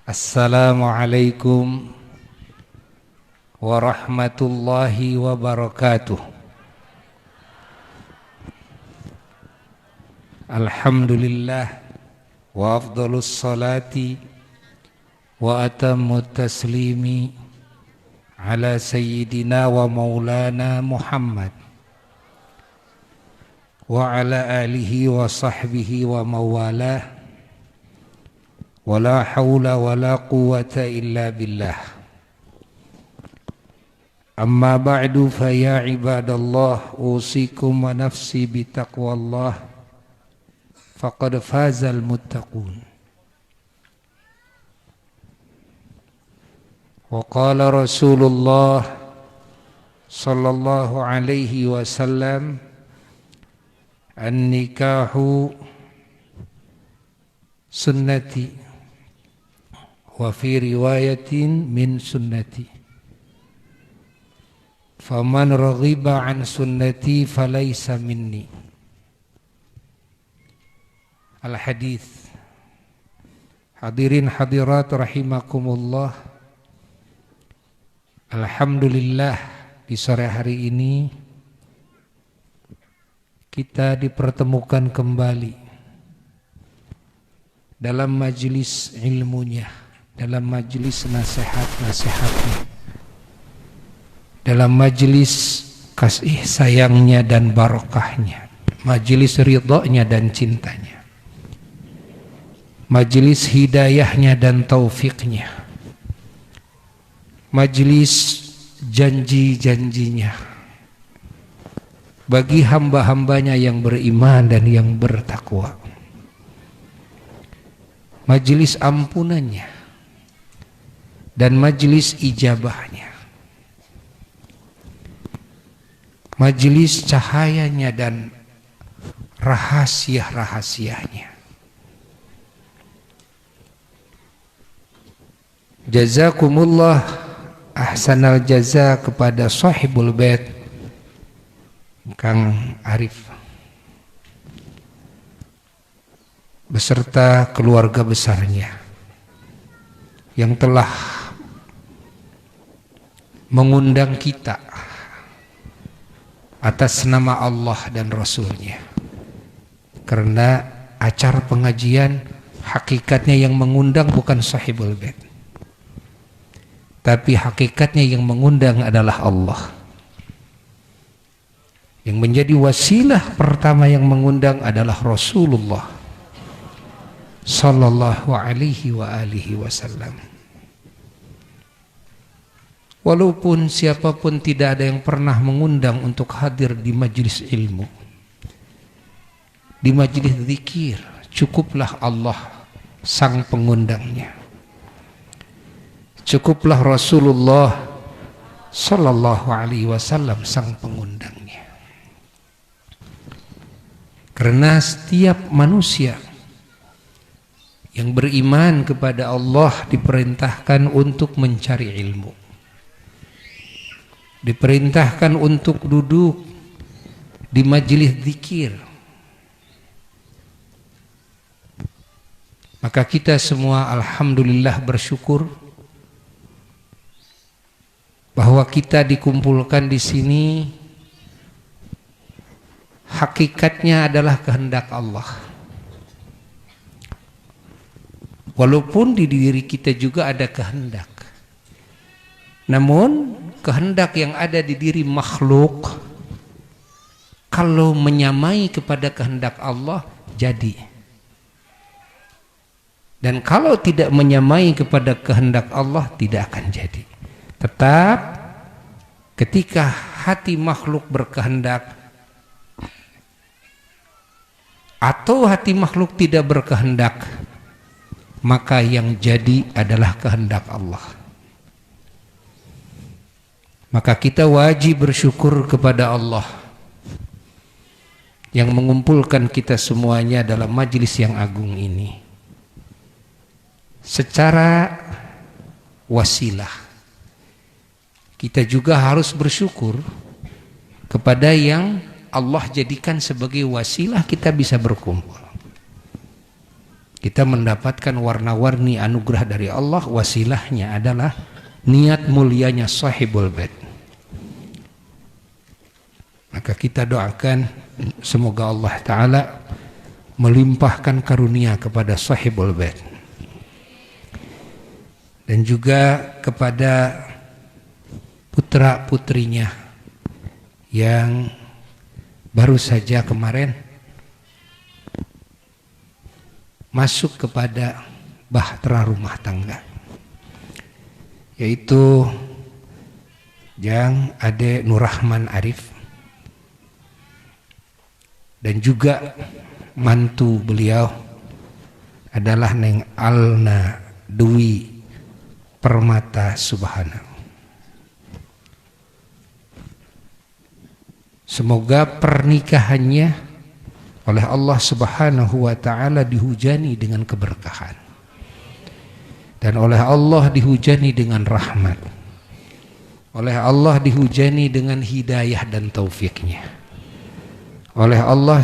Assalamualaikum warahmatullahi wabarakatuh. Alhamdulillah wa afdhalus salati wa atammut taslimi ala sayyidina wa maulana Muhammad wa ala alihi wa sahbihi wa mawalah. Wala hawla wala quwwata illa billah. Amma ba'du fa ya ibadallah, usikum wa nafsi bitaqwallah, faqad fazal muttaqun. Wa qala Rasulullah sallallahu alaihi wasallam, an-nikahu sunnati wa fi riwayatin min sunnati, faman raghiba an sunnati falaysa minni. Al-hadits. Hadirin hadirat rahimakumullah, alhamdulillah di sore hari ini kita dipertemukan kembali dalam majelis ilmunya, dalam majelis nasihat-nasihatnya, dalam majelis kasih sayangnya dan barokahnya, majelis ridhonya dan cintanya, majelis hidayahnya dan taufiknya, majelis janji-janjinya bagi hamba-hambanya yang beriman dan yang bertakwa, majelis ampunannya dan majelis ijabahnya, majelis cahayanya dan rahasia-rahasianya. Jazakumullah ahsanal jaza kepada sahibul bait Kang Arif beserta keluarga besarnya yang telah mengundang kita atas nama Allah dan Rasulnya. Karena acara pengajian hakikatnya yang mengundang bukan sahibul bait, tapi hakikatnya yang mengundang adalah Allah. Yang menjadi wasilah pertama yang mengundang adalah Rasulullah sallallahu alaihi wa alihi wasallam. Walaupun siapapun tidak ada yang pernah mengundang untuk hadir di majelis ilmu, di majelis zikir, cukuplah Allah sang pengundangnya. Cukuplah Rasulullah sallallahu alaihi wasallam sang pengundangnya. Karena setiap manusia yang beriman kepada Allah diperintahkan untuk mencari ilmu, diperintahkan untuk duduk di majelis zikir. Maka kita semua alhamdulillah bersyukur bahwa kita dikumpulkan di sini hakikatnya adalah kehendak Allah. Walaupun di diri kita juga ada kehendak, namun kehendak yang ada di diri makhluk kalau menyamai kepada kehendak Allah jadi, dan kalau tidak menyamai kepada kehendak Allah tidak akan jadi. Tetap ketika hati makhluk berkehendak atau hati makhluk tidak berkehendak, maka yang jadi adalah kehendak Allah. Maka kita wajib bersyukur kepada Allah yang mengumpulkan kita semuanya dalam majelis yang agung ini secara wasilah. Kita juga harus bersyukur kepada yang Allah jadikan sebagai wasilah kita bisa berkumpul. Kita mendapatkan warna-warni anugerah dari Allah, wasilahnya adalah niat mulianya sahibul bait. Maka kita doakan semoga Allah Ta'ala melimpahkan karunia kepada sahibul bait, dan juga kepada putra-putrinya yang baru saja kemarin masuk kepada bahtera rumah tangga, yaitu Jang Ade Nurrahman Arif dan juga mantu beliau adalah Neng Alna Dwi Permata Subhana. Semoga pernikahannya oleh Allah Subhanahu wa Ta'ala dihujani dengan keberkahan, dan oleh Allah dihujani dengan rahmat, oleh Allah dihujani dengan hidayah dan taufiknya, oleh Allah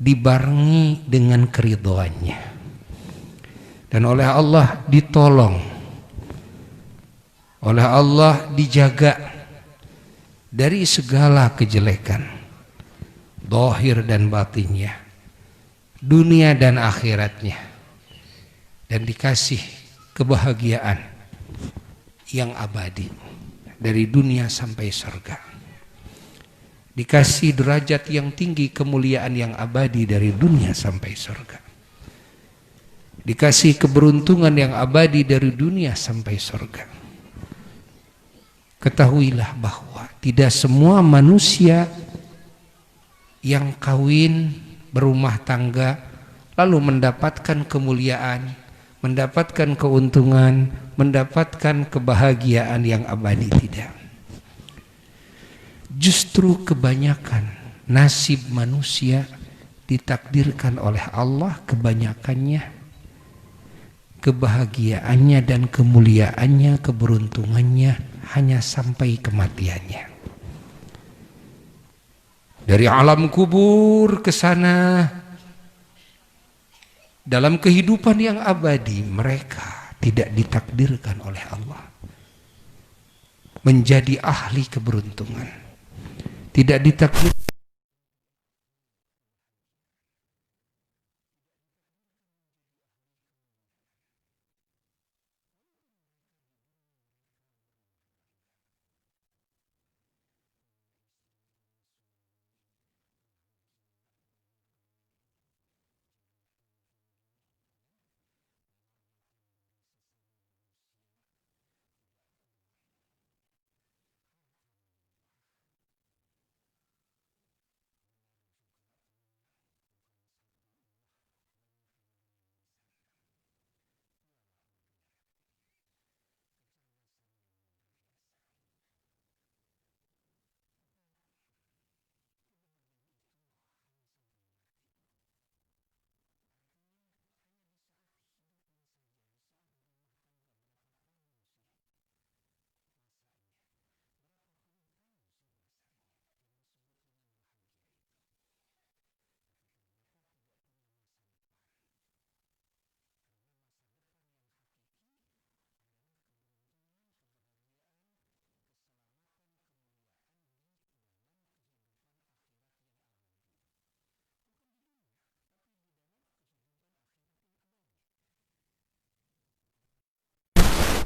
dibarengi dengan keridhoannya, dan oleh Allah ditolong, oleh Allah dijaga dari segala kejelekan zahir dan batinnya, dunia dan akhiratnya, dan dikasih kebahagiaan yang abadi dari dunia sampai surga, dikasih derajat yang tinggi, kemuliaan yang abadi dari dunia sampai surga, dikasih keberuntungan yang abadi dari dunia sampai surga. Ketahuilah bahwa tidak semua manusia yang kawin berumah tangga lalu mendapatkan kemuliaan, mendapatkan keuntungan, mendapatkan kebahagiaan yang abadi. Tidak. Justru kebanyakan nasib manusia ditakdirkan oleh Allah, kebanyakannya kebahagiaannya dan kemuliaannya, keberuntungannya hanya sampai kematiannya. Dari alam kubur ke sana, dalam kehidupan yang abadi, mereka tidak ditakdirkan oleh Allah menjadi ahli keberuntungan, tidak ditakdirkan.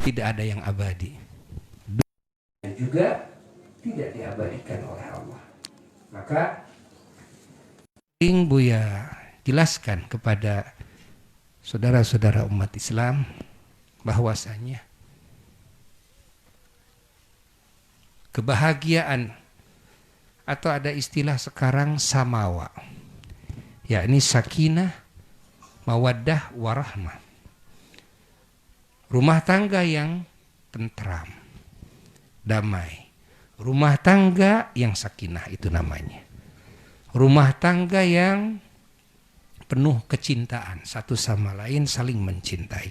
Tidak ada yang abadi, dan juga tidak diabadikan oleh Allah. Maka ingin Buya jelaskan kepada saudara-saudara umat Islam bahwasanya kebahagiaan, atau ada istilah sekarang samawa, yakni sakinah, mawaddah, warahmah. Rumah tangga yang tentram, damai. Rumah tangga yang sakinah, itu namanya. Rumah tangga yang penuh kecintaan, satu sama lain saling mencintai,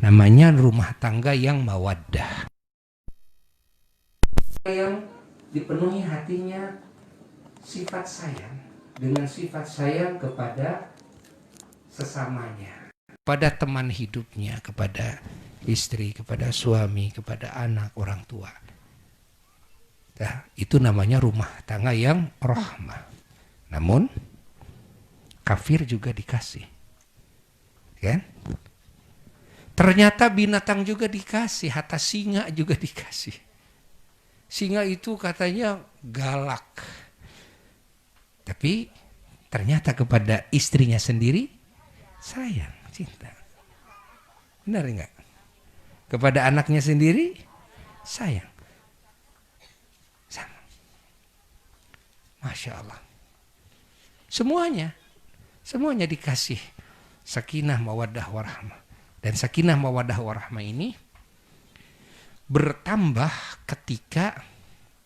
namanya rumah tangga yang mawaddah, yang dipenuhi hatinya sifat sayang, dengan sifat sayang kepada sesamanya. pada teman hidupnya, kepada istri, kepada suami, kepada anak, orang tua. Nah, itu namanya rumah tangga yang rahmah. Namun kafir juga dikasih, kan? Ternyata binatang juga dikasih, hatta singa juga dikasih. Singa itu katanya galak, tapi ternyata kepada istrinya sendiri sayang, cinta. Benar enggak? Kepada anaknya sendiri sayang. Sama. Masya Allah. Semuanya dikasih sakinah mawaddah warahmah. Dan sakinah mawaddah warahmah ini bertambah ketika,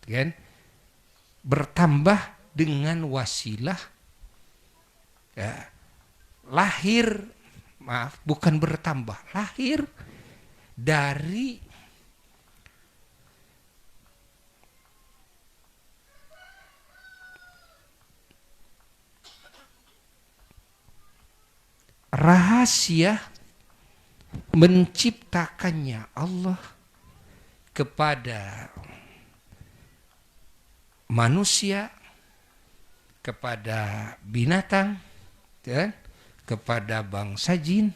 kan, bertambah dengan wasilah ya, bukan bertambah, lahir dari rahasia menciptakannya Allah kepada manusia, kepada binatang, dan kepada bangsa jin,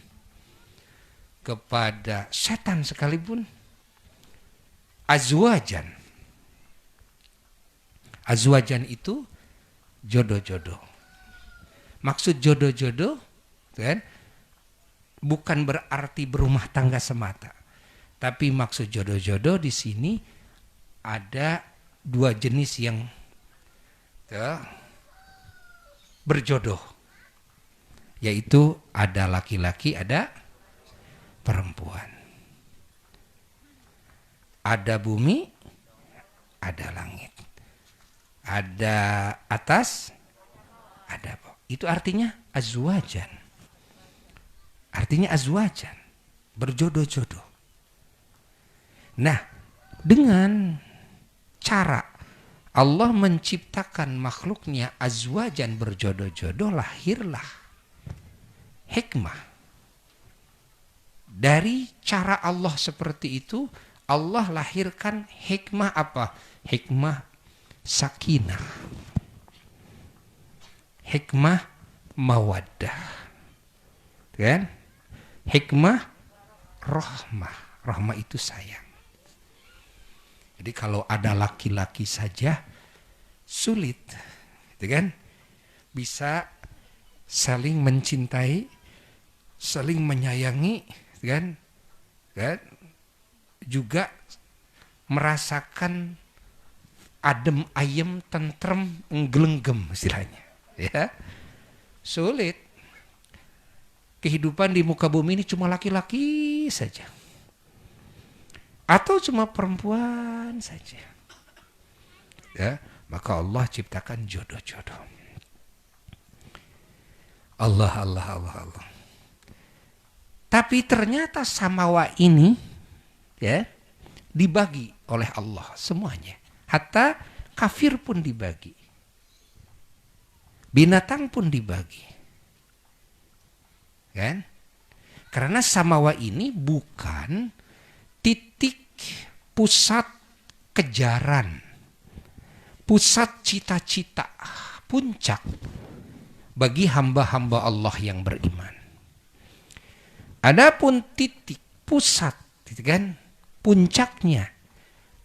kepada setan sekalipun, azwajan. Azwajan itu jodoh-jodoh. Maksud jodoh-jodoh, kan, bukan berarti berumah tangga semata. Tapi maksud jodoh-jodoh di sini ada dua jenis yang berjodoh. Yaitu ada laki-laki, ada perempuan. Ada bumi, ada langit. Ada atas, ada bawah. Itu artinya azwajan. Artinya azwajan, berjodoh-jodoh. Nah, dengan cara Allah menciptakan makhluknya azwajan berjodoh-jodoh, lahirlah hikmah. Dari cara Allah seperti itu, Allah lahirkan hikmah apa? Hikmah sakinah. Hikmah mawaddah. Kan? Hikmah rahmah. Rahmah itu sayang. Jadi kalau ada laki-laki saja sulit, gitu kan? Bisa saling mencintai, saling menyayangi, kan? Kan? Juga merasakan adem ayem, tentrem, nggelenggem istilahnya, ya. Sulit. Kehidupan di muka bumi ini cuma laki-laki saja. Atau cuma perempuan saja. Ya, maka Allah ciptakan jodoh-jodoh. Allah. Tapi ternyata samawa ini ya dibagi oleh Allah semuanya. Hatta kafir pun dibagi. Binatang pun dibagi. Kan? Karena samawa ini bukan titik pusat kejaran, pusat cita-cita, puncak bagi hamba-hamba Allah yang beriman. Adapun titik pusat, kan, puncaknya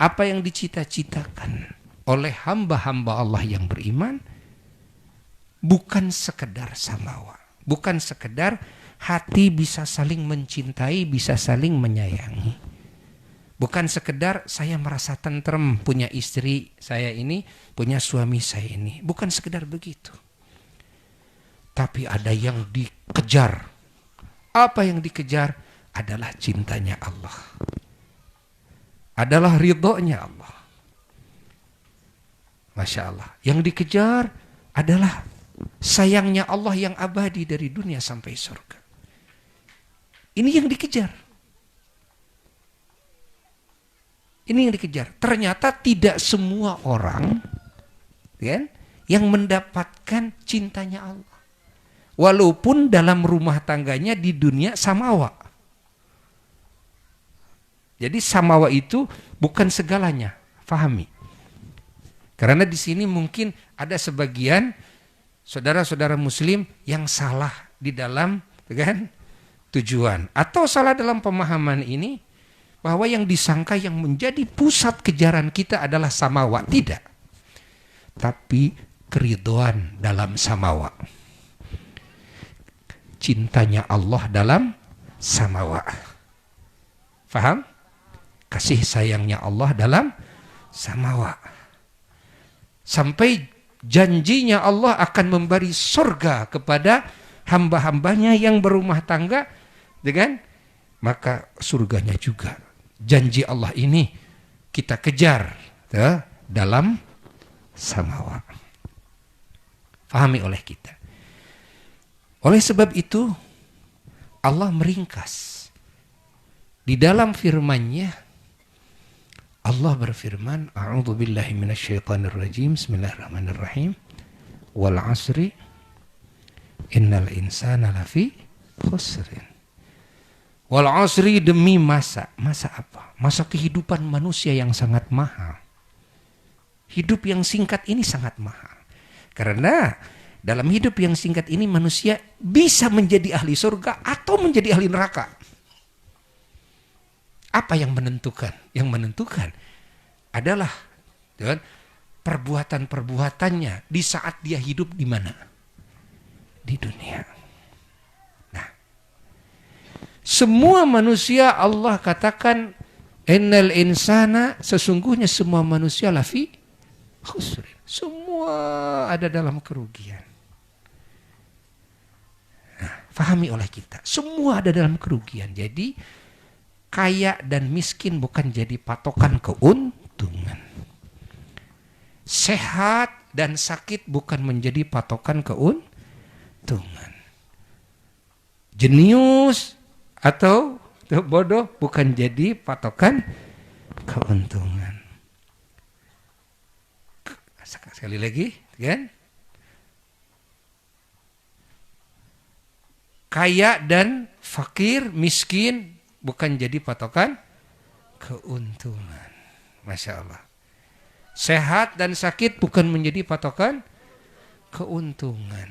apa yang dicita-citakan oleh hamba-hamba Allah yang beriman bukan sekedar samawa, bukan sekedar hati bisa saling mencintai, bisa saling menyayangi. Bukan sekedar saya merasa tentrem punya istri saya ini, punya suami saya ini. Bukan sekedar begitu. Tapi ada yang dikejar. Apa yang dikejar adalah cintanya Allah. Adalah ridhonya Allah. Masya Allah. Yang dikejar adalah sayangnya Allah yang abadi dari dunia sampai surga. Ini yang dikejar. Ini yang dikejar. Ternyata tidak semua orang kan, yang mendapatkan cintanya Allah. Walaupun dalam rumah tangganya di dunia samawa. Jadi samawa itu bukan segalanya, fahami. Karena di sini mungkin ada sebagian saudara-saudara muslim yang salah di dalam kan tujuan atau salah dalam pemahaman ini bahwa yang disangka yang menjadi pusat kejaran kita adalah samawa. Tidak. Tapi keridhaan dalam samawa. Cintanya Allah dalam samawa. Faham? Kasih sayangnya Allah dalam samawa. Sampai janjinya Allah akan memberi surga kepada hamba-hambanya yang berumah tangga dengan maka surganya juga. Janji Allah ini kita kejar dalam samawa. Fahami oleh kita. Oleh sebab itu Allah meringkas di dalam firman-Nya. Allah berfirman, A'udzu billahi minasyaitonir rajim. Bismillahirrahmanirrahim. Wal 'asri innal insana lafi khusrin. Wal 'asri, demi masa. Masa apa? Masa kehidupan manusia yang sangat mahal. Hidup yang singkat ini sangat mahal. Karena dalam hidup yang singkat ini manusia bisa menjadi ahli surga atau menjadi ahli neraka. Apa yang menentukan? Yang menentukan adalah perbuatan-perbuatannya di saat dia hidup di mana? Di dunia. Nah, semua manusia Allah katakan innal insana, sesungguhnya semua manusia lafi khusrin. Semua ada dalam kerugian. Fahami oleh kita, semua ada dalam kerugian. Jadi kaya dan miskin bukan jadi patokan keuntungan. Sehat dan sakit bukan menjadi patokan keuntungan. Jenius atau bodoh bukan jadi patokan keuntungan. Sekali lagi, kan? Kaya dan fakir, miskin bukan jadi patokan keuntungan. Masya Allah. Sehat dan sakit bukan menjadi patokan keuntungan.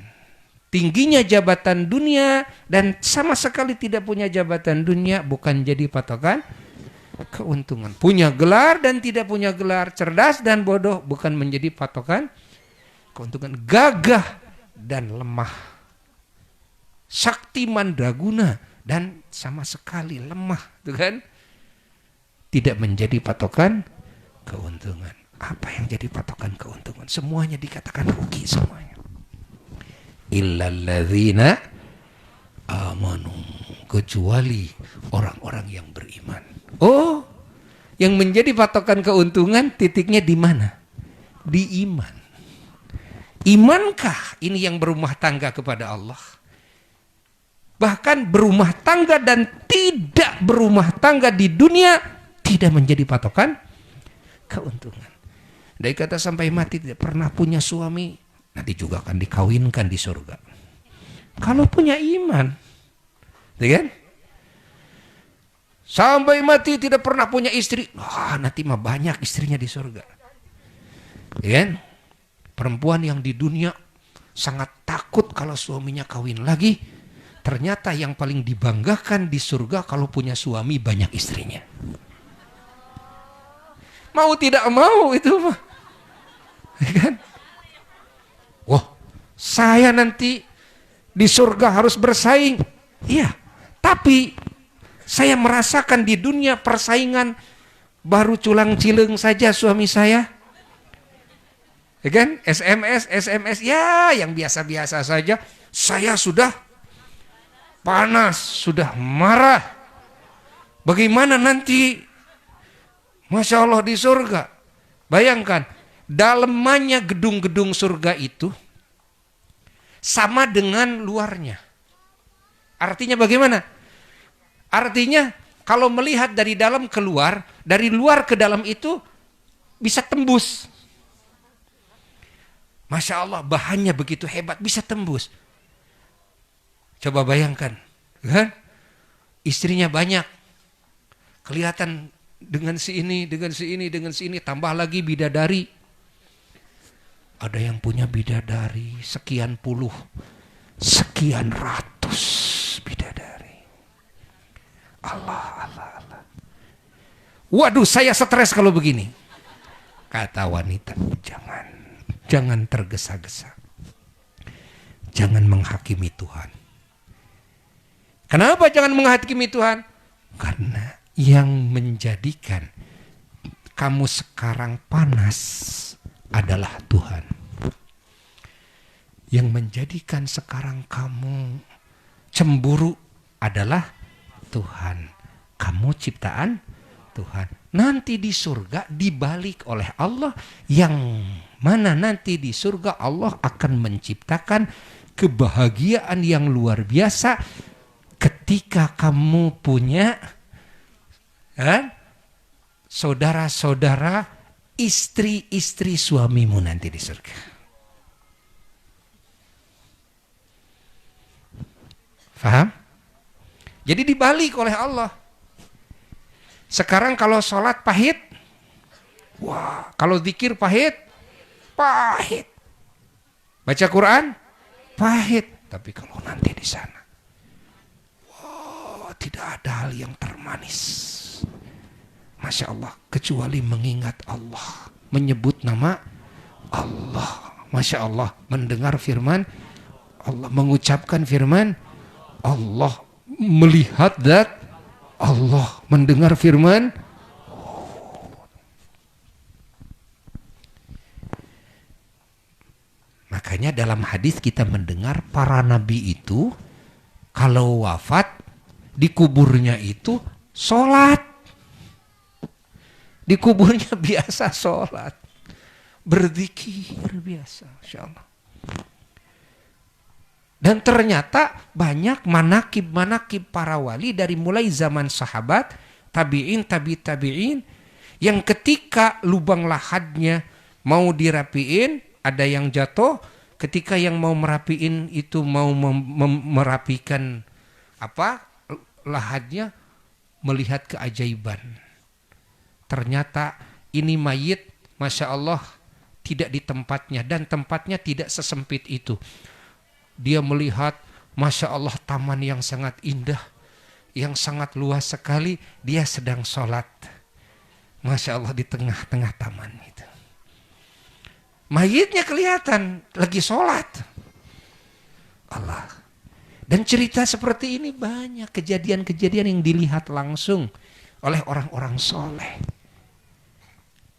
Tingginya jabatan dunia dan sama sekali tidak punya jabatan dunia bukan jadi patokan keuntungan. Punya gelar dan tidak punya gelar, cerdas dan bodoh bukan menjadi patokan keuntungan. Gagah dan lemah, sakti mandraguna dan sama sekali lemah, itu kan tidak menjadi patokan keuntungan. Apa yang jadi patokan keuntungan? Semuanya dikatakan rugi semuanya. Illalladzina amanu, kecuali orang-orang yang beriman. Oh, yang menjadi patokan keuntungan titiknya di mana? Di iman. Imankah ini yang berumah tangga kepada Allah? Bahkan berumah tangga dan tidak berumah tangga di dunia tidak menjadi patokan keuntungan. Dari kata sampai mati tidak pernah punya suami, nanti juga akan dikawinkan di surga. Kalau punya iman, kan? Sampai mati tidak pernah punya istri, nanti mah banyak istrinya di surga. Kan? Perempuan yang di dunia sangat takut kalau suaminya kawin lagi, ternyata yang paling dibanggakan di surga kalau punya suami banyak istrinya. Mau tidak mau itu mah. Kan? Wah, saya nanti di surga harus bersaing. Iya, tapi saya merasakan di dunia persaingan baru culang-cileng saja suami saya. Ya kan? SMS ya yang biasa-biasa saja. Saya sudah panas, sudah marah. Bagaimana nanti? Masya Allah di surga. Bayangkan, dalamannya gedung-gedung surga itu sama dengan luarnya. Artinya bagaimana? Artinya kalau melihat dari dalam keluar, dari luar ke dalam itu bisa tembus. Masya Allah, bahannya begitu hebat, bisa tembus. Coba bayangkan, kan? Istrinya banyak, kelihatan dengan si ini, dengan si ini, dengan si ini, tambah lagi bidadari. Ada yang punya bidadari sekian puluh, sekian ratus bidadari. Allah, Allah, Allah. Waduh, saya stres kalau begini. Kata wanita, jangan tergesa-gesa. Jangan menghakimi Tuhan. Kenapa jangan menghakimi Tuhan? Karena yang menjadikan kamu sekarang panas adalah Tuhan. Yang menjadikan sekarang kamu cemburu adalah Tuhan. Kamu ciptaan Tuhan. Nanti di surga dibalik oleh Allah, yang mana nanti di surga Allah akan menciptakan kebahagiaan yang luar biasa ketika kamu punya saudara-saudara, istri-istri suamimu nanti di surga. Faham? Jadi dibalik oleh Allah. Sekarang kalau sholat pahit, wah, kalau zikir pahit, pahit. Baca Quran, pahit. Tapi kalau nanti di sana, wah, tidak ada hal yang termanis. Masya Allah, kecuali mengingat Allah, menyebut nama Allah. Masya Allah, mendengar firman Allah, mengucapkan firman Allah, melihat zat Allah, mendengar firman. Makanya dalam hadis kita mendengar para nabi itu kalau wafat di kuburnya itu sholat. Di kuburnya biasa sholat, berzikir biasa, Insya Allah. Dan ternyata banyak manakib-manakib para wali dari mulai zaman sahabat, tabi'in, tabi'in, yang ketika lubang lahatnya mau dirapiin, ada yang jatuh, ketika yang mau merapiin itu mau merapikan lahatnya, melihat keajaiban. Ternyata ini mayit, Masya Allah, tidak di tempatnya, dan tempatnya tidak sesempit itu. Dia melihat, Masya Allah, taman yang sangat indah, yang sangat luas sekali. Dia sedang sholat, Masya Allah, di tengah-tengah taman itu. Mayitnya kelihatan lagi sholat. Allah. Dan cerita seperti ini banyak, kejadian-kejadian yang dilihat langsung oleh orang-orang soleh.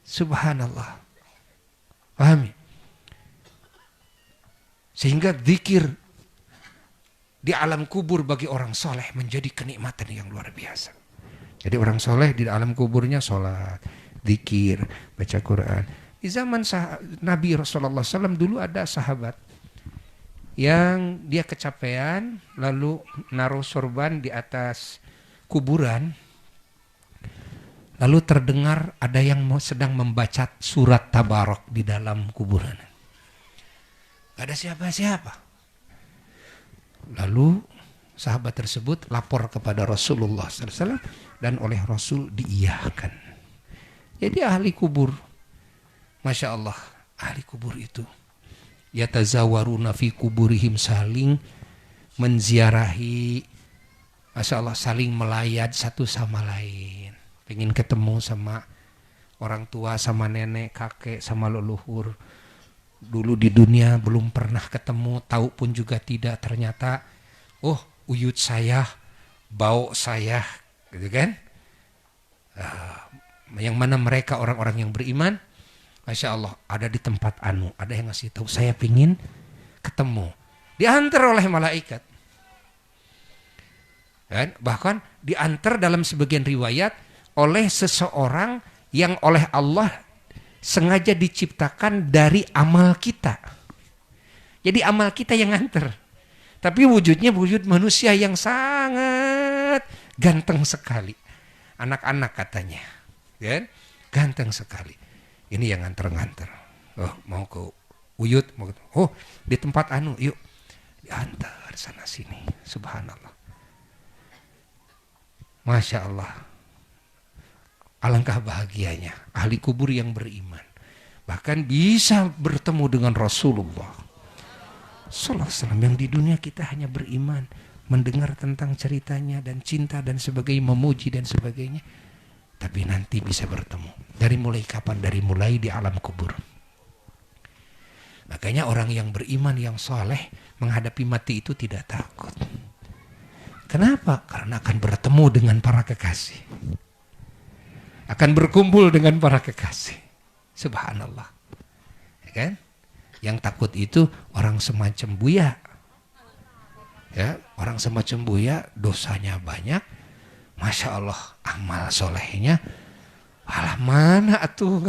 Subhanallah. Pahami? Sehingga zikir di alam kubur bagi orang soleh menjadi kenikmatan yang luar biasa. Jadi orang soleh di alam kuburnya sholat, zikir, baca Quran. Di zaman Nabi Rasulullah SAW dulu ada sahabat yang dia kecapean lalu naruh sorban di atas kuburan. Lalu terdengar ada yang sedang membaca surat Tabarok di dalam kuburan. Gak ada siapa-siapa. Lalu sahabat tersebut lapor kepada Rasulullah SAW dan oleh Rasul diiyahkan. Jadi ahli kubur, Masya Allah, ahli kubur itu yatazawaruna fi kuburihim, saling menziarahi, Masya Allah, saling melayat satu sama lain. Pengen ketemu sama orang tua, sama nenek, kakek, sama leluhur. Dulu di dunia belum pernah ketemu, tahu pun juga tidak. Ternyata, oh, uyut saya, bau saya, gitu kan? Yang mana mereka orang-orang yang beriman, Masya Allah, ada di tempat anu, ada yang ngasih tahu, saya pingin ketemu. Diantar oleh malaikat. Dan bahkan diantar dalam sebagian riwayat oleh seseorang yang oleh Allah sengaja diciptakan dari amal kita. Jadi amal kita yang nganter. Tapi wujudnya wujud manusia yang sangat ganteng sekali. Anak-anak katanya. Ya? Ganteng sekali. Ini yang nganter-nganter. Oh, mau ke Uyut. Oh, di tempat anu, yuk. diantar sana sini. Subhanallah. Masya Allah. Alangkah bahagianya ahli kubur yang beriman. Bahkan bisa bertemu dengan Rasulullah sallallahu alaihi wasallam yang di dunia kita hanya beriman, mendengar tentang ceritanya dan cinta dan sebagainya, memuji dan sebagainya. Tapi nanti bisa bertemu. Dari mulai kapan? Dari mulai di alam kubur. Makanya orang yang beriman, yang soleh, menghadapi mati itu tidak takut. Kenapa? Karena akan bertemu dengan para kekasih. Akan berkumpul dengan para kekasih. Subhanallah. Ya kan? Yang takut itu orang semacam Buya. Ya, orang semacam Buya dosanya banyak. Masya Allah, amal solehnya alah mana atuh.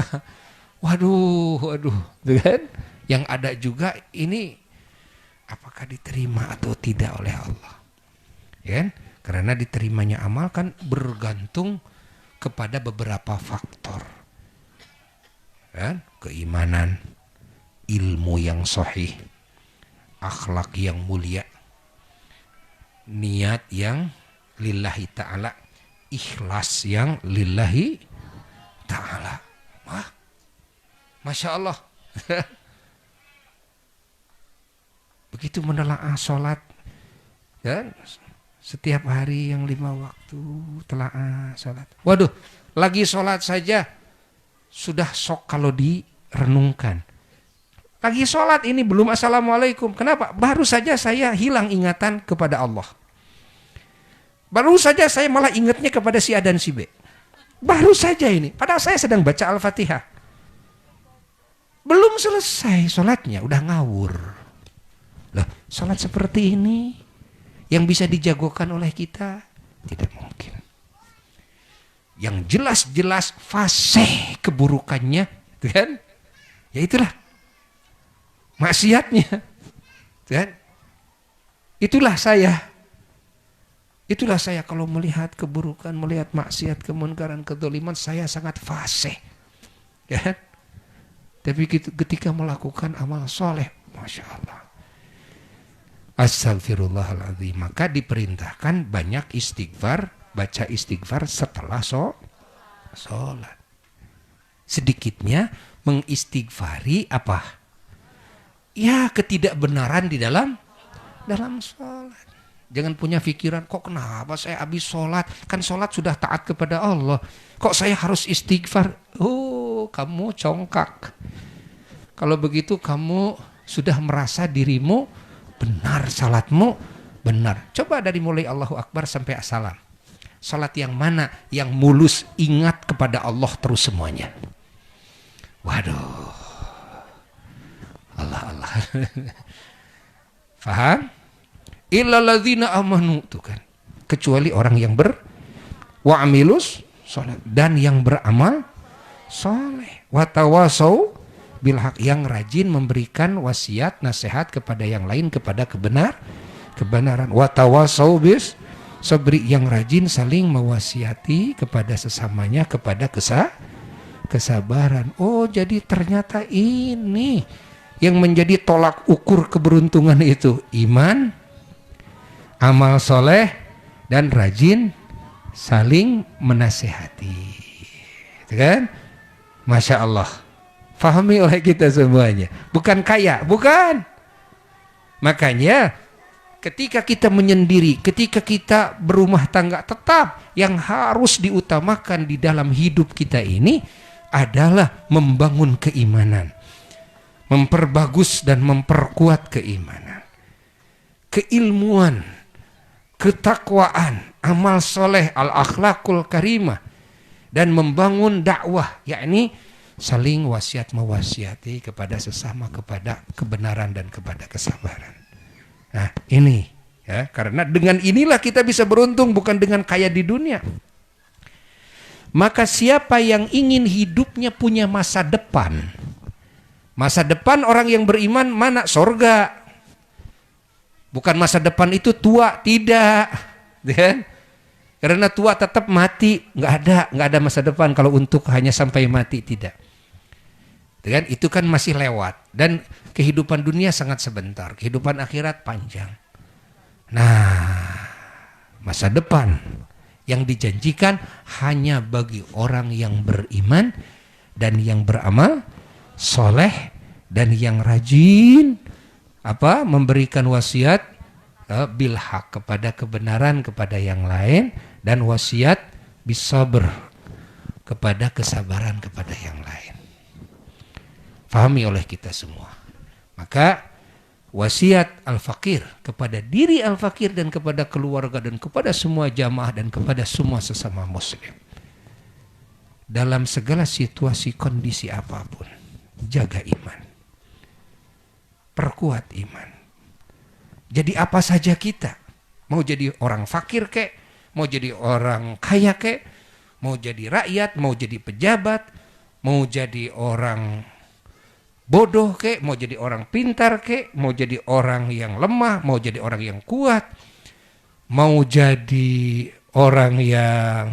Waduh, tuh kan? Yang ada juga ini apakah diterima atau tidak oleh Allah. Ya kan? Karena diterimanya amal kan bergantung kepada beberapa faktor. Ya, keimanan, ilmu yang sahih, akhlak yang mulia, niat yang lillahi ta'ala, ikhlas yang lillahi ta'ala. Wah, Masya Allah. Begitu menelaah sholat, dan setiap hari yang 5 waktu telaah sholat. Waduh, lagi sholat saja sudah sok kalau direnungkan. Lagi sholat ini belum assalamualaikum. Kenapa? Baru saja saya hilang ingatan kepada Allah. Baru saja saya malah ingatnya kepada si A dan si B. Baru saja ini. Padahal saya sedang baca Al-Fatihah. Belum selesai sholatnya, udah ngawur. Loh, sholat seperti ini yang bisa dijagokan oleh kita? Tidak mungkin. Yang jelas-jelas fasih keburukannya, kan? Ya itulah maksiatnya, kan? Itulah saya kalau melihat keburukan, melihat maksiat, kemunkaran, kedzaliman, saya sangat fasih, kan? Tapi ketika melakukan amal soleh, Masya Allah, astagfirullahaladzim, maka diperintahkan banyak istighfar, baca istighfar setelah sholat. Sedikitnya mengistighfari apa? Ya, ketidakbenaran di dalam sholat. Jangan punya pikiran, kok kenapa saya habis sholat? Kan sholat sudah taat kepada Allah. Kok saya harus istighfar? Oh, kamu congkak. Kalau begitu kamu sudah merasa dirimu benar, salatmu benar. Coba dari mulai Allahu Akbar sampai assalam. Salat yang mana yang mulus, ingat kepada Allah terus semuanya. Waduh. Allah. Faham? Illalladzina amanu, tuh kan. Kecuali orang yang wa amilus salat, dan yang beramal soleh. Wa tawasau bil haq, yang rajin memberikan wasiat nasihat kepada yang lain kepada kebenaran. Wa tawasau bis sabri, yang rajin saling mewasiati kepada sesamanya kepada kesabaran. Oh, jadi ternyata ini yang menjadi tolak ukur keberuntungan itu iman, amal soleh, dan rajin saling menasehati. Itu kan? Masya Allah. Fahami oleh kita semuanya. Bukan kaya, bukan. Makanya ketika kita menyendiri, ketika kita berumah tangga, tetap yang harus diutamakan di dalam hidup kita ini adalah membangun keimanan, memperbagus dan memperkuat keimanan, keilmuan, ketakwaan, amal soleh, al-akhlakul karimah, dan membangun dakwah, yakni saling wasiat mewasiati kepada sesama, kepada kebenaran dan kepada kesabaran. Nah ini ya, karena dengan inilah kita bisa beruntung, bukan dengan kaya di dunia. Maka siapa yang ingin hidupnya punya masa depan, masa depan orang yang beriman mana? Sorga. Bukan masa depan itu tua, tidak, kan? Karena tua tetap mati, nggak ada masa depan kalau untuk hanya sampai mati, tidak. Kan itu kan masih lewat, dan kehidupan dunia sangat sebentar, kehidupan akhirat panjang. Nah, masa depan yang dijanjikan hanya bagi orang yang beriman dan yang beramal soleh dan yang rajin memberikan wasiat bil haq, kepada kebenaran kepada yang lain, dan wasiat bisabr, kepada kesabaran kepada yang lain. Fahami oleh kita semua. Maka wasiat al-fakir kepada diri al-fakir dan kepada keluarga dan kepada semua jamaah dan kepada semua sesama muslim. Dalam segala situasi kondisi apapun, jaga iman. Perkuat iman. Jadi apa saja kita, mau jadi orang fakir kek, mau jadi orang kaya kek, mau jadi rakyat, mau jadi pejabat, mau jadi orang bodoh kek, mau jadi orang pintar kek, mau jadi orang yang lemah, mau jadi orang yang kuat, mau jadi orang yang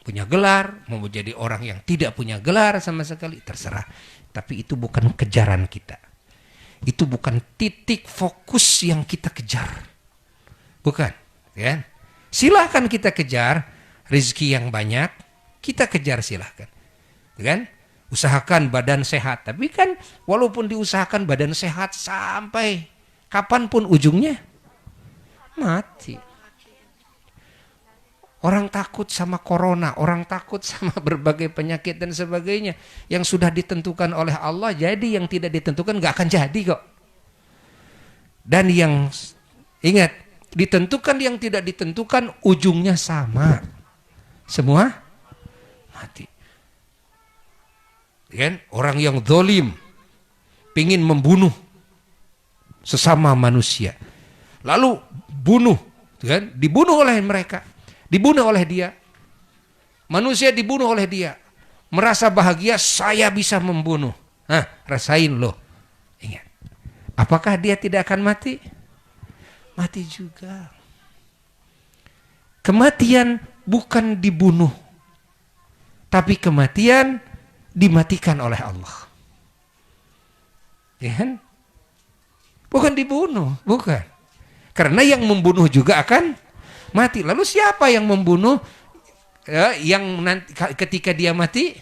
punya gelar, mau jadi orang yang tidak punya gelar sama sekali, terserah. Tapi itu bukan kejaran kita. Itu bukan titik fokus yang kita kejar. Bukan, kan? Silahkan kita kejar rezeki yang banyak, kita kejar silahkan. Kan? Usahakan badan sehat, tapi kan walaupun diusahakan badan sehat sampai kapanpun ujungnya mati. Orang takut sama corona, orang takut sama berbagai penyakit dan sebagainya yang sudah ditentukan oleh Allah, jadi yang tidak ditentukan gak akan jadi kok. Dan yang ingat, ditentukan yang tidak ditentukan ujungnya sama, semua mati. Kan? Orang yang zalim pingin membunuh sesama manusia, lalu bunuh, kan? Dibunuh oleh mereka, dibunuh oleh dia, manusia dibunuh oleh dia, merasa bahagia saya bisa membunuh. Rasain loh. Ingat, apakah dia tidak akan mati? Mati juga. Kematian bukan dibunuh, tapi kematian dimatikan oleh Allah. Ya kan? Bukan dibunuh, bukan. Karena yang membunuh juga akan mati. Lalu siapa yang membunuh yang nanti ketika dia mati?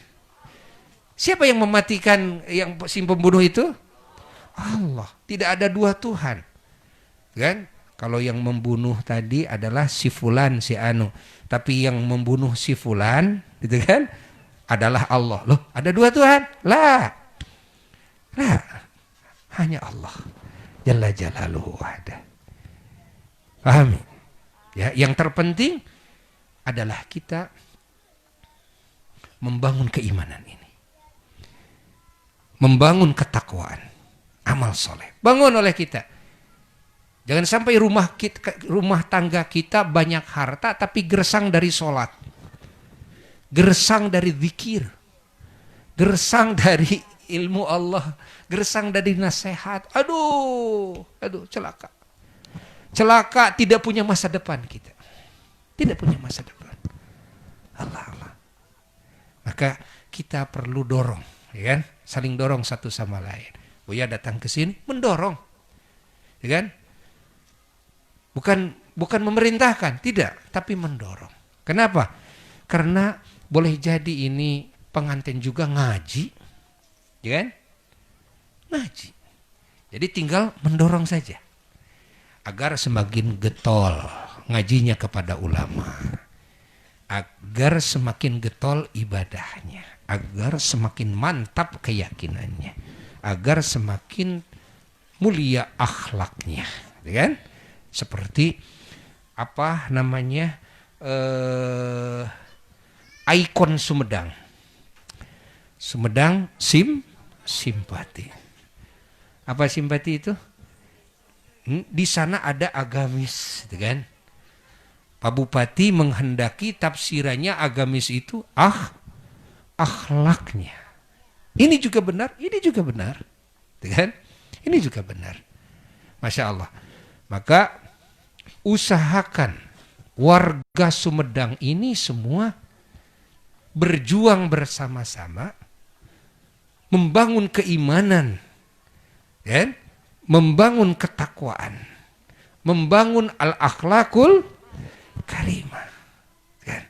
Siapa yang mematikan yang si pembunuh itu? Allah. Tidak ada dua Tuhan. Kan? Kalau yang membunuh tadi adalah si fulan, si anu. Tapi yang membunuh si fulan, gitu kan? Adalah Allah. Loh, ada dua Tuhan? Lah. Hanya Allah. Jalla jalaluhu wahdah. Pahami? Ya, yang terpenting adalah kita membangun keimanan ini. Membangun ketakwaan, amal soleh. Bangun oleh kita. Jangan sampai rumah tangga kita banyak harta tapi gersang dari sholat. Gersang dari zikir, gersang dari ilmu Allah, gersang dari nasihat. Aduh, celaka. Celaka, tidak punya masa depan kita. Tidak punya masa depan. Allah. Maka kita perlu dorong, ya kan? Saling dorong satu sama lain. Buya datang ke sini mendorong, ya kan? Bukan memerintahkan, tidak, tapi mendorong. Kenapa? Karena boleh jadi ini pengantin juga ngaji, ya kan? Ngaji. Jadi tinggal mendorong saja agar semakin getol ngajinya kepada ulama, agar semakin getol ibadahnya, agar semakin mantap keyakinannya, agar semakin mulia akhlaknya, ya kan? Seperti apa namanya? Ikon Sumedang. Sumedang simpati. Apa simpati itu? Di sana ada agamis, gitu kan? Pak Bupati menghendaki tafsirannya agamis itu akhlaknya. Ini juga benar, gitu kan? Ini juga benar. Masya Allah. Maka usahakan warga Sumedang ini semua berjuang bersama-sama, membangun keimanan, kan? Membangun ketakwaan, membangun al-akhlakul karimah, kan?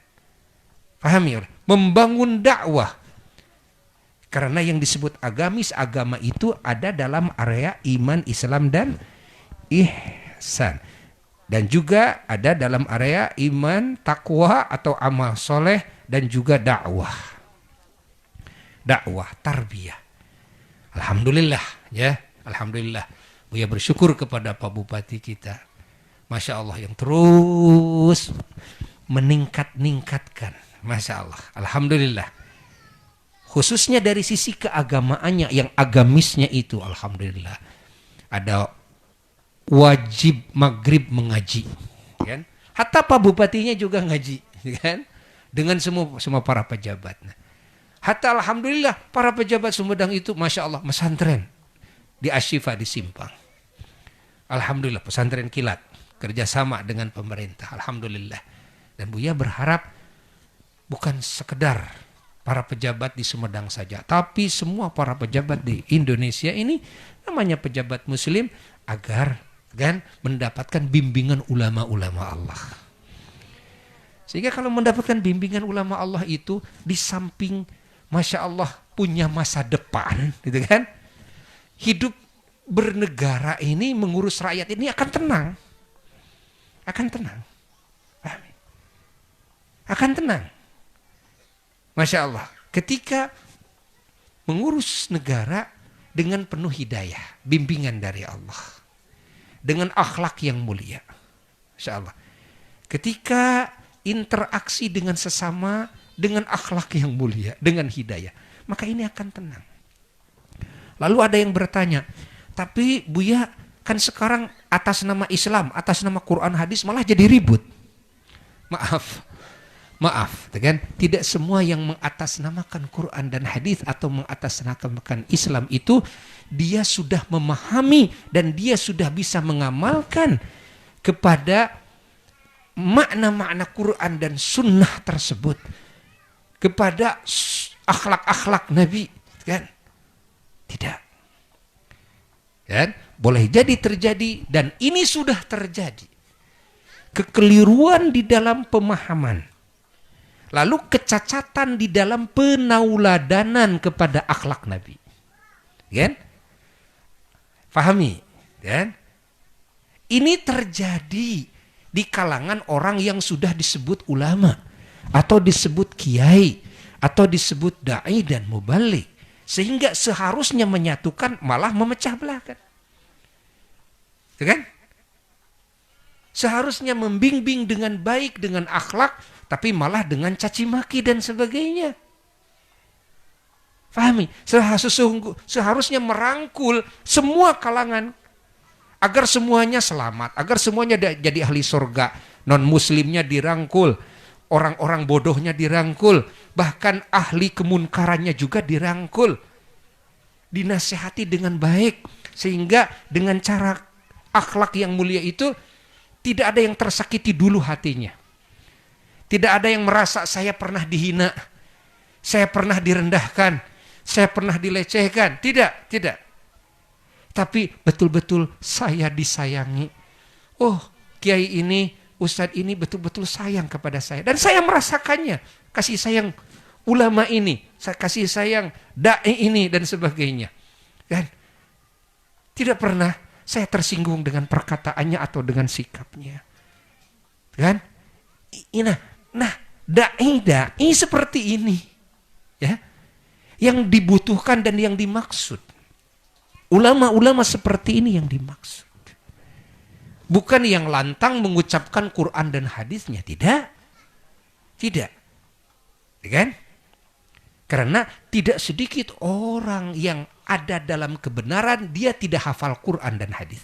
Pahami? Membangun dakwah. Karena yang disebut agamis, agama itu ada dalam area iman, Islam, dan ihsan. Dan juga ada dalam area iman, takwa atau amal soleh, dan juga dakwah. Dakwah, tarbiyah. Alhamdulillah, ya. Alhamdulillah. Buya bersyukur kepada Pak Bupati kita. Masya Allah, yang terus meningkatkan. Masya Allah. Alhamdulillah. Khususnya dari sisi keagamaannya, yang agamisnya itu, alhamdulillah. Ada wajib maghrib mengaji, kan? Hatta Pak Bupatinya juga ngaji, kan? Dengan semua para pejabat. Hatta alhamdulillah para pejabat Sumedang itu, masya Allah, pesantren di Asyifa di Simpang. Alhamdulillah, pesantren kilat kerjasama dengan pemerintah. Alhamdulillah. Dan Buya berharap bukan sekedar para pejabat di Sumedang saja, tapi semua para pejabat di Indonesia ini, namanya pejabat muslim, agar kan mendapatkan bimbingan ulama-ulama Allah. Sehingga kalau mendapatkan bimbingan ulama Allah itu, di samping masya Allah punya masa depan, gitu kan, hidup bernegara ini, mengurus rakyat ini akan tenang, akan tenang. Masya Allah, ketika mengurus negara dengan penuh hidayah, bimbingan dari Allah, dengan akhlak yang mulia. Masya Allah. Ketika interaksi dengan sesama, dengan akhlak yang mulia, dengan hidayah, maka ini akan tenang. Lalu ada yang bertanya, tapi Buya, kan sekarang atas nama Islam, atas nama Quran hadis malah jadi ribut. Maaf, kan? Tidak semua yang mengatasnamakan Quran dan hadis atau mengatasnamakan Islam itu dia sudah memahami dan dia sudah bisa mengamalkan kepada makna-makna Quran dan sunnah tersebut, kepada akhlak-akhlak Nabi, kan? Tidak. Kan? Boleh jadi terjadi, dan ini sudah terjadi, kekeliruan di dalam pemahaman. Lalu kecacatan di dalam penauladanan kepada akhlak Nabi. Kan? Pahami? Kan? Ini terjadi di kalangan orang yang sudah disebut ulama, atau disebut kiai, atau disebut da'i dan mubalik. Sehingga seharusnya menyatukan malah memecah belahkan. Kan? Seharusnya membimbing dengan baik, dengan akhlak, tapi malah dengan caci maki dan sebagainya. Pahami? Seharusnya merangkul semua kalangan agar semuanya selamat, agar semuanya jadi ahli surga. Non muslimnya dirangkul, orang-orang bodohnya dirangkul, bahkan ahli kemunkarannya juga dirangkul. Dinasihati dengan baik, sehingga dengan cara akhlak yang mulia itu tidak ada yang tersakiti dulu hatinya. Tidak ada yang merasa saya pernah dihina, saya pernah direndahkan, saya pernah dilecehkan. Tidak. Tapi betul-betul saya disayangi. Oh, kiai ini, ustadz ini betul-betul sayang kepada saya. Dan saya merasakannya, kasih sayang ulama ini, kasih sayang da'i ini, dan sebagainya. Dan tidak pernah saya tersinggung dengan perkataannya atau dengan sikapnya. Kan? Nah, da'i seperti ini, ya, yang dibutuhkan dan yang dimaksud. Ulama-ulama seperti ini yang dimaksud. Bukan yang lantang mengucapkan Quran dan hadisnya, tidak. Kan? Karena tidak sedikit orang yang ada dalam kebenaran, dia tidak hafal Quran dan hadis.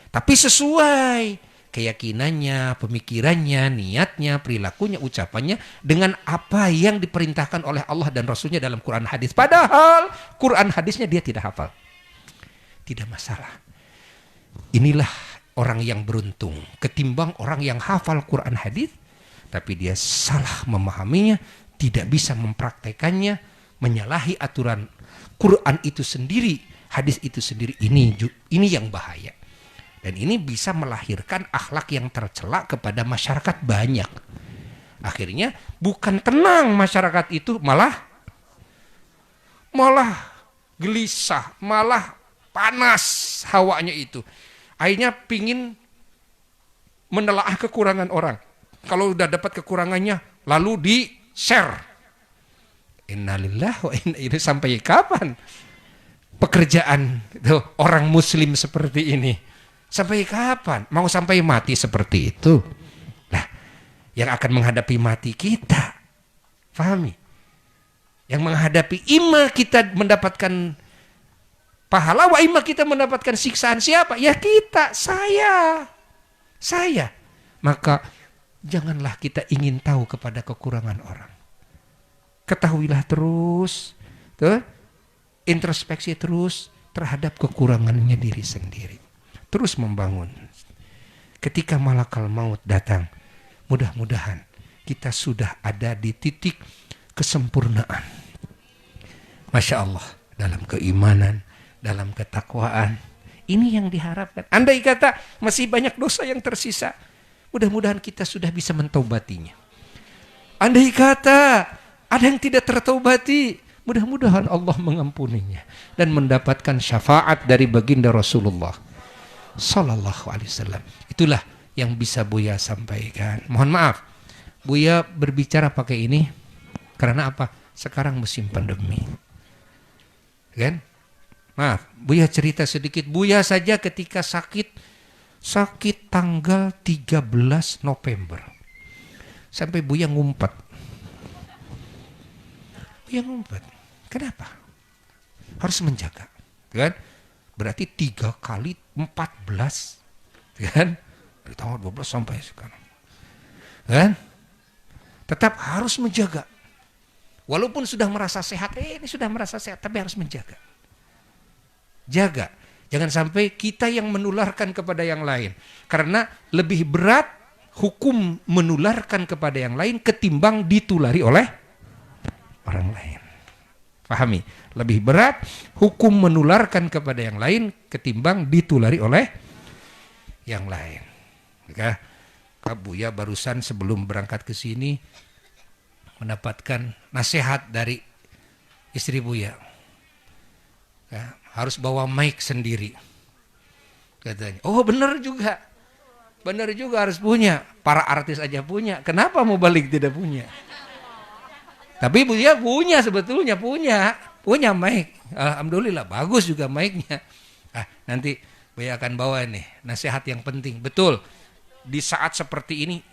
Tapi sesuai keyakinannya, pemikirannya, niatnya, perilakunya, ucapannya dengan apa yang diperintahkan oleh Allah dan Rasulnya dalam Quran hadis. Padahal Quran hadisnya dia tidak hafal. Tidak masalah. Inilah orang yang beruntung ketimbang orang yang hafal Quran hadis tapi dia salah memahaminya, tidak bisa mempraktekannya, menyalahi aturan Quran itu sendiri, hadis itu sendiri, ini yang bahaya. Dan ini bisa melahirkan akhlak yang tercela kepada masyarakat banyak. Akhirnya bukan tenang masyarakat itu, malah gelisah, malah panas hawanya itu. Akhirnya pingin menelaah kekurangan orang. Kalau udah dapat kekurangannya, lalu di-share. Innalillahi wa inna ilaihi. Sampai kapan pekerjaan orang muslim seperti ini? Sampai kapan? Mau sampai mati seperti itu? Nah, yang akan menghadapi mati kita, pahami? Yang menghadapi imma kita mendapatkan pahala, wa imma kita mendapatkan siksaan. Siapa? Ya kita, saya. Maka janganlah kita ingin tahu kepada kekurangan orang. Ketahuilah terus, introspeksi terus terhadap kekurangannya diri sendiri. Terus membangun. Ketika malakal maut datang, mudah-mudahan kita sudah ada di titik kesempurnaan. Masya Allah, dalam keimanan, dalam ketakwaan. Ini yang diharapkan. Andai kata masih banyak dosa yang tersisa, mudah-mudahan kita sudah bisa mentaubatinya. Andai kata ada yang tidak tertaubati, mudah-mudahan Allah mengampuninya dan mendapatkan syafaat dari baginda Rasulullah Sallallahu Alaihi Wasallam. Itulah yang bisa Buya sampaikan. Mohon maaf, Buya berbicara pakai ini karena apa? Sekarang musim pandemi, kan? Maaf, Buya cerita sedikit. Buya saja ketika sakit tanggal 13 November. Sampai Buya ngumpet. Kenapa? Harus menjaga, kan? Berarti 3 kali 14, kan? Dari tahun 12 sampai sekarang, kan? Tetap harus menjaga. Walaupun sudah merasa sehat, ini sudah merasa sehat, tapi harus menjaga. Jaga, jangan sampai kita yang menularkan kepada yang lain. Karena lebih berat hukum menularkan kepada yang lain ketimbang ditulari oleh orang lain. Pahami? Lebih berat hukum menularkan kepada yang lain ketimbang ditulari oleh yang lain. Maka Kak Buya barusan sebelum berangkat ke sini mendapatkan nasihat dari istri Buya. Ya, harus bawa mic sendiri, katanya. Oh benar juga harus punya. Para artis aja punya, kenapa mau balik tidak punya? Tapi Buya punya, sebetulnya punya mic. Alhamdulillah bagus juga mic-nya. Nanti Buya akan bawa nih nasihat yang penting. Betul, di saat seperti ini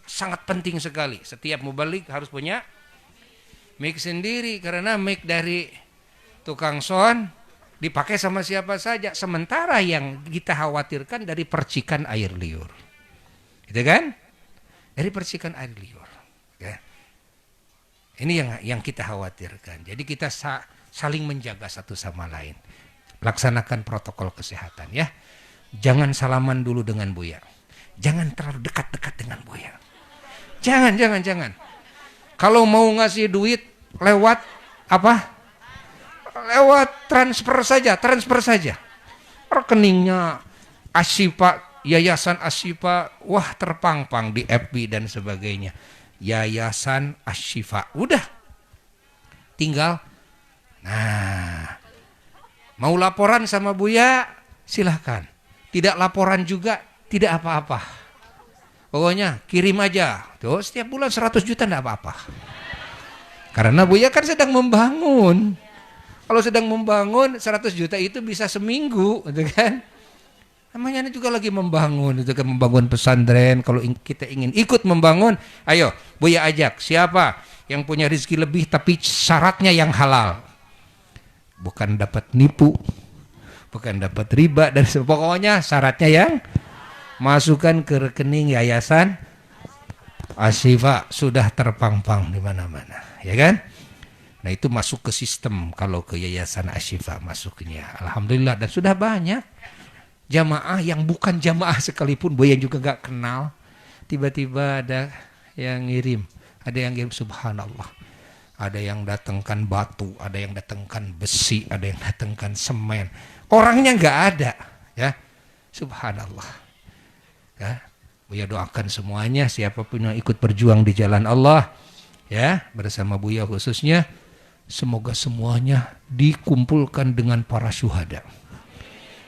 sangat penting sekali. Setiap mau balik harus punya mic sendiri, karena mic dari tukang sound dipakai sama siapa saja. Sementara yang kita khawatirkan dari percikan air liur, gitu kan? Dari percikan air liur, ya. Ini yang kita khawatirkan. Jadi kita saling menjaga satu sama lain. Laksanakan protokol kesehatan, ya. Jangan salaman dulu dengan Buya. Jangan terlalu dekat-dekat dengan Buya. Jangan. Kalau mau ngasih duit lewat apa? Lewat transfer saja. Rekeningnya Asyifa, Yayasan Asyifa, wah terpang-pang di FB dan sebagainya. Yayasan Asyifa, udah tinggal. Nah, mau laporan sama Buya silahkan. Tidak laporan juga tidak apa-apa. Pokoknya kirim aja. Tuh setiap bulan 100 juta enggak apa-apa. Karena Buya kan sedang membangun. Kalau sedang membangun 100 juta itu bisa seminggu, gitu kan? Namanya juga lagi membangun, itu kan, membangun pesantren. Kalau kita ingin ikut membangun, ayo Buya ajak. Siapa yang punya rezeki lebih tapi syaratnya yang halal, bukan dapat nipu, bukan dapat riba, dan pokoknya syaratnya yang masukkan ke rekening Yayasan Asyifa, sudah terpang-pang di mana-mana, ya kan? Nah itu masuk ke sistem. Kalau ke Yayasan Asyifa masuknya, alhamdulillah, dan sudah banyak jamaah yang bukan jamaah sekalipun Buya juga gak kenal, tiba-tiba ada yang ngirim, subhanallah, ada yang datangkan batu, ada yang datangkan besi, ada yang datangkan semen. Orangnya nggak ada, ya. Subhanallah. Ya, Buya doakan semuanya siapapun yang ikut berjuang di jalan Allah, ya, bersama Buya khususnya, semoga semuanya dikumpulkan dengan para syuhada.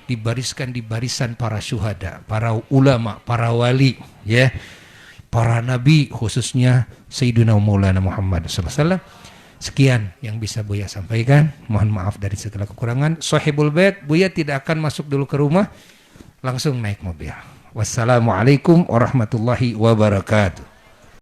Dibariskan di barisan para syuhada, para ulama, para wali, ya. Para nabi, khususnya Sayyidina Maulana Muhammad SAW. Sekian yang bisa Buya sampaikan. Mohon maaf dari segala kekurangan. Sahibul Bait, Buya tidak akan masuk dulu ke rumah, langsung naik mobil. Wassalamualaikum warahmatullahi wabarakatuh.